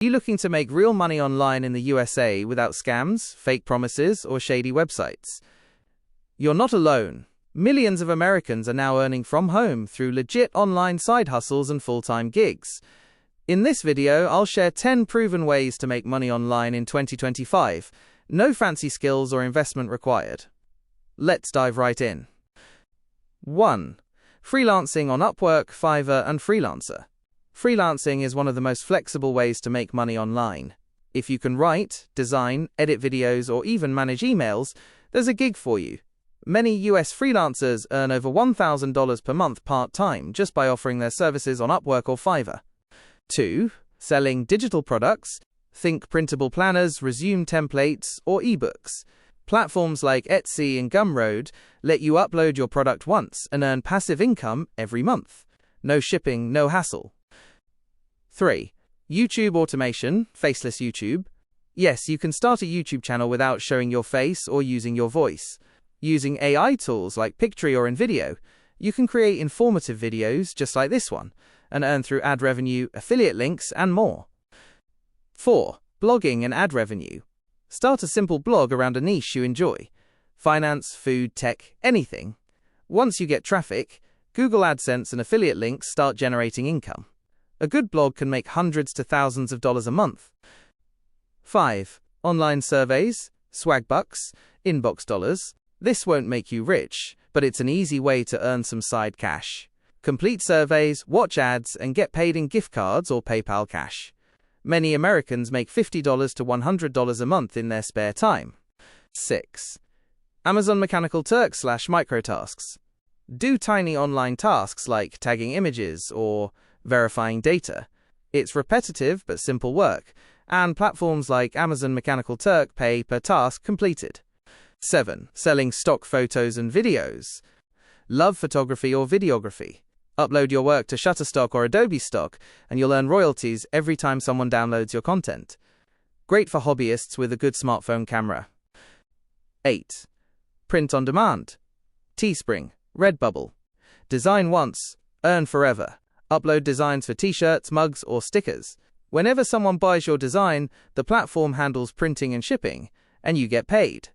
Are you looking to make real money online in the USA without scams, fake promises, or shady websites? You're not alone. Millions of Americans are now earning from home through legit online side hustles and full-time gigs. In this video, I'll share 10 proven ways to make money online in 2025. No fancy skills or investment required. Let's dive right in. 1. Freelancing on Upwork, Fiverr, and Freelancer. Freelancing is one of the most flexible ways to make money online. If you can write, design, edit videos, or even manage emails, there's a gig for you. Many US freelancers earn over $1,000 per month part-time just by offering their services on Upwork or Fiverr. 2. Selling digital products. Think printable planners, resume templates, or ebooks. Platforms like Etsy and Gumroad let you upload your product once and earn passive income every month. No shipping, no hassle. 3. YouTube automation, faceless YouTube. Yes, you can start a YouTube channel without showing your face or using your voice. Using AI tools like Pictory or InVideo, you can create informative videos just like this one and earn through ad revenue, affiliate links, and more. 4. Blogging and ad revenue. Start a simple blog around a niche you enjoy. Finance, food, tech, anything. Once you get traffic, Google AdSense and affiliate links start generating income. A good blog can make hundreds to thousands of dollars a month. 5. Online surveys, swag bucks, inbox dollars. This won't make you rich, but it's an easy way to earn some side cash. Complete surveys, watch ads, and get paid in gift cards or PayPal cash. Many Americans make $50 to $100 a month in their spare time. 6. Amazon Mechanical Turk / microtasks. Do tiny online tasks like tagging images or verifying data. It's repetitive but simple work, and platforms like Amazon Mechanical Turk pay per task completed. 7. Selling stock photos and videos. Love photography or videography? Upload your work to Shutterstock or Adobe Stock, and you'll earn royalties every time someone downloads your content. Great for hobbyists with a good smartphone camera. 8. Print on demand. Teespring, Redbubble. Design once, earn forever. Upload designs for t-shirts, mugs, or stickers. Whenever someone buys your design, the platform handles printing and shipping, and you get paid.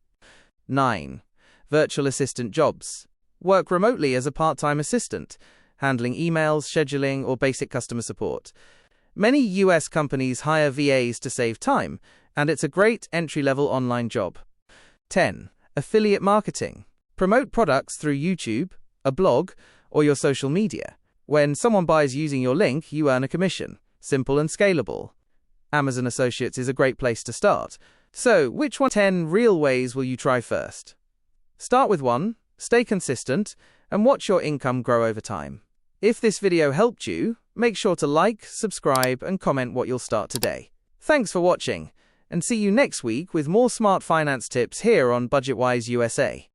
9. Virtual assistant jobs. Work remotely as a part-time assistant, handling emails, scheduling, or basic customer support. Many US companies hire VAs to save time, and it's a great entry-level online job. 10. Affiliate marketing. Promote products through YouTube, a blog, or your social media. When someone buys using your link, you earn a commission. Simple and scalable. Amazon Associates is a great place to start. So, which 10 real ways will you try first? Start with one, stay consistent, and watch your income grow over time. If this video helped you, make sure to like, subscribe, and comment what you'll start today. Thanks for watching, and see you next week with more smart finance tips here on BudgetWise USA.